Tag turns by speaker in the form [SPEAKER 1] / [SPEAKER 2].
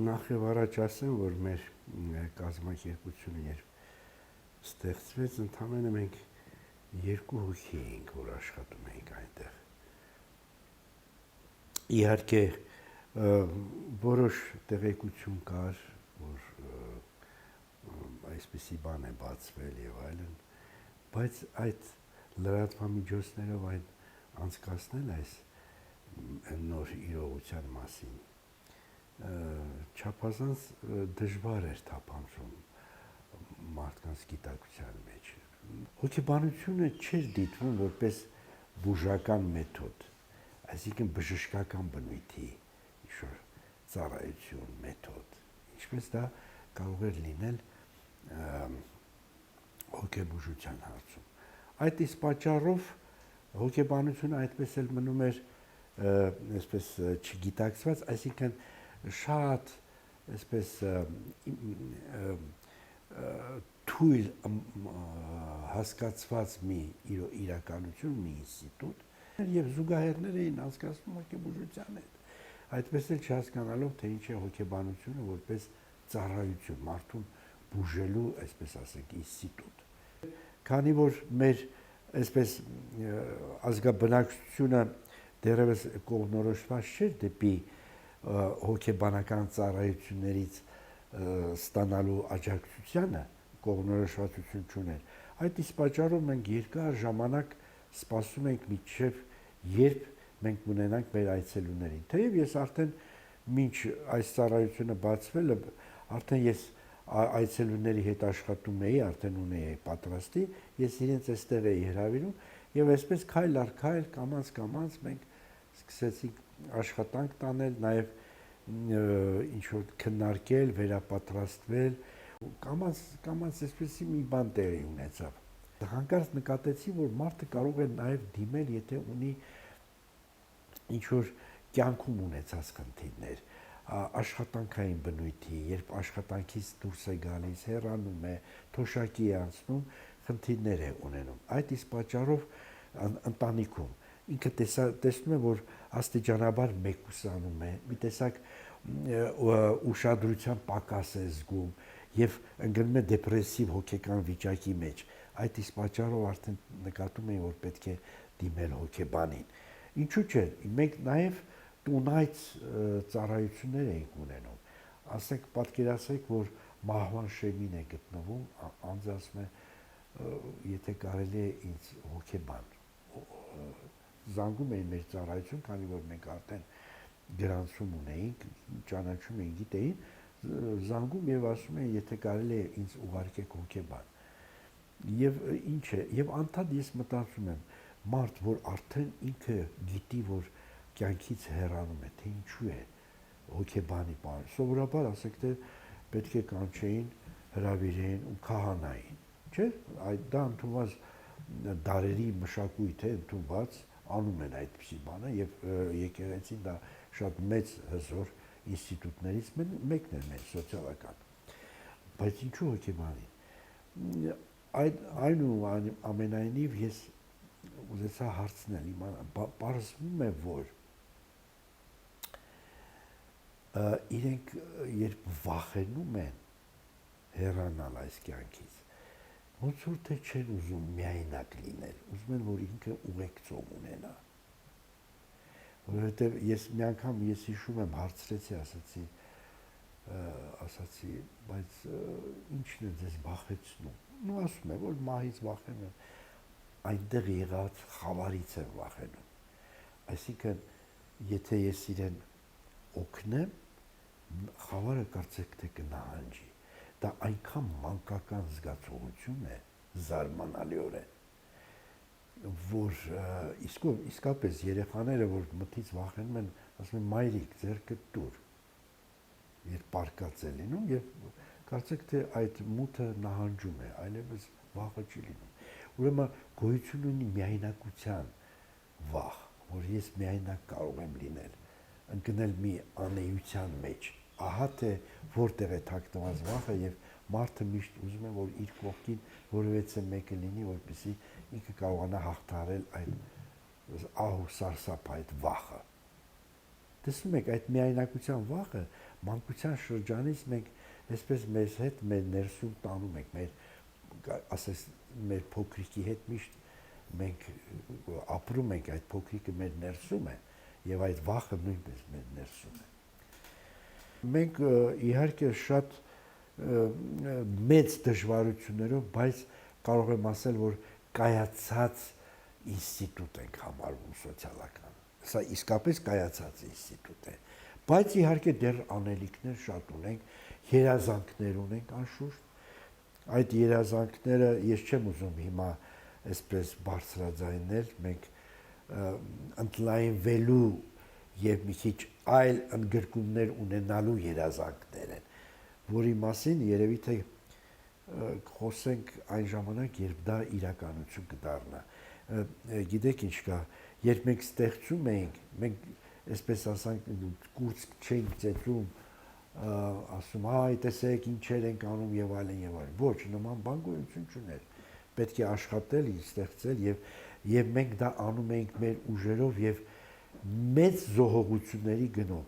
[SPEAKER 1] նախ եւ առաջ ասեմ, որ մեր կազմակերպությունը երբ ստեղծվեց, ընդհանրապես մենք երկու հոգի էինք, որ աշխատում էինք այնտեղ։ Իհարկե որոշ տեղեկություն կար, որ այսպիսի բան է բացվել եւ այլն, բայց այդ լրատվամիջոցներով այն անցկացնել այս նոր իրողության մասին չափազանց դժվար էր թափանցում մարդկանց գիտակցության մեջ։ Հոգեբանությունը չէր դիտվում որպես բուժական մեթոդ, այսինքն բժշկական բնույթի ինչ-որ ծառայություն, մեթոդ, ինչպես դա կարող էր լինել հոգեբուժության հարցում։ Այդ իսկ պատճառով հոգեբանությունը այդպես էլ մնում էր այսպես չգիտակցված, այսինքն շատ այսպես թույլ հասկացված մի իրականություն, մի ինստիտուտ եւ զուգահեռներ էին անցկացնում հոգեբուժության հետ։ Այդպես էլ չհասկանալով, թե ինչ է հոգեբանությունը որպես ծառայություն, մարդուն բուժելու, այսպես ասենք, ինստիտուտ։ Քանի որ մեր այսպես ազգաբնակչությունը դեռևս կողմնորոշված չէր դեպի հոգեբանական ծառայություններից ստանալու աջակցությանը, կողմնորոշվածություն չուներ։ Այդ իսկ պատճառով մենք երկար ժամանակ սպասում ենք մինչև երբ մենք ունենանք մեր այցելուներին։ Թեև ես արդեն մինչ այս ծառայությունը բացվելը, արդեն ես այցելուների հետ աշխատում էի, արդեն ունեի պատրաստի, ես իրենց այստեղ էի հրավիրում եւ այսպես քայլ առ քայլ կամաց մենք սկսեցինք աշխատանք տանել, նաեւ ինչ որ քննարկել, վերապատրաստվել, կամաց այսպեսի մի բան տեղի ունեցավ։ Հանկարծ նկատեցի, որ մարդը կարող է նաեւ դիմել, եթե ունի ինչ որ կյանքում ունեցած խնդիրներ, աշխատանքային բնույթի, երբ աշխատանքից դուրս է գալիս, հեռանում է, թոշակի է անցնում, խնդիրներ է ունենում։ Այդ իսկ պատճառով ընտանիքում ինքը տեսնում է, որ աստիճանաբար մեկուսանում է, մի տեսակ ուշադրության պակաս է զգում եւ ընկնում է դեպրեսիվ հոգեկան վիճակի մեջ։ Այդ իսկ պատճառով արդեն նկատում էին, որ պետք է դիմել հոգեբանին։ Ինչու՞ չէ, մենք նաեւ տունայց ծառայություններ էինք ունենում։ Ասենք, պատկերացրեք, որ մահվան շեմին է գտնվում, անձը ասում է, եթե կարելի է ինձ հոգեբան, զանգում էին մեր ծառայություն, քանի որ մենք արդեն գրանցում ունեինք, ճանաչում էին, գիտեին, զանգում եւ ասում էին, եթե կարելի է ինձ ուղարկեք հոգեբան։ Եվ ինչ է, եւ անդադ ես մտածում եմ, մարդ, որ արդեն ինքը գիտի, որ կյանքից հեռանում է, թե ինչու է հոգեբանի բան։ Սովորաբար ասեք, թե պետք է կանչեին, հրավիրեին ու քահանային, չէ՞։ Այդ դա ընդունված դարերի մշակույթ է, ընդունված, անում են այդպիսի բանը եւ եկեղեցին դա շատ մեծ հզոր ինստիտուտներից մեկն է մեր սոցիալական։ Բայց ինչու հոգեբանի։ Այնուամենայնիվ ես ուզեցա հարցնել, պարզվում է, որ իրենք երբ վախենում են հեռանալ այս կյանքից, ոնց որ թե չեն ուզում միայնակ լինել, ուզում են, որ ինքը ուղեկցող ունենա։ Որովհետև ես մի անգամ հիշում եմ, հարցրեցի, ասացի, բայց ի՞նչն է ձեզ վախեցնում։ Ու ասում է, որ մահից վախենում եմ, այնտեղ եղած խավարից եմ վախենում։ Այսինքն, եթե ես իրեն օգնեմ, խավարը կարծեք թե կնահանջի։ Դա այնքան մանկական զգացողություն է, զարմանալիորեն, որ իսկապես երեխաները, որ մթից վախենում են, ասում են մայրիկ, ձեռքդ տուր, երբ պարկած է լինում, եւ կարծեք թե այդ մութը նահանջում է, այլևս վախը չի լինում։ Ուրեմն գոյություն ունի միայնակության վախ, որ ես միայնակ կարող եմ լինել, ընկնել մի անեյության մեջ։ Ահա թե որտեղ է թաքնված վախը եւ մարդը միշտ ուզում է, որ իր կողքին որևէ մեկը լինի, որպեսզի ինքը կարողանա հաղթահարել այդ ահ ու սարսափ այդ վախը։ Տեսնում եք, այդ միայնակության վախը մանկության շրջանից մենք այսպես մեզ հետ մեր ներսում տանում ենք, ասես մեր փոքրիկի հետ միշտ մենք ապրում ենք, այդ փոքրիկը մեր ներսում է եւ այդ վախը նույնպես մեր ներսում է։ Մենք իհարկե շատ մեծ դժվարություններով, բայց կարող եմ ասել, որ կայացած ինստիտուտ ենք համարվում սոցիալական։ Սա իսկապես կայացած ինստիտուտ է։ Բայց իհարկե դեռ անելիքներ շատ ունենք, երազանքներ ունենք անշուշտ։ Այդ երազանքները ես չեմ ուզում հիմա այսպես բարձրաձայնել, մենք ընդլայնվելու եւ մի քիչ այլ ընդգրկումներ ունենալու երազանքներ են, որի մասին երևի թե խոսենք այն ժամանակ, երբ դա իրականություն կդառնա։ Գիտեք ինչ կա, երբ մենք ստեղծում էինք, մենք այսպես ասանք կուրս չենք ծեծում, ասում, այ տեսեք ինչեր ենք անում եւ այլն եւ այլն։ Ոչ, նման բան գոյություն չուներ։ Պետք է աշխատել, ստեղծել եւ մենք դա անում էինք մեր ուժերով եւ մեծ զոհողությունների գնով։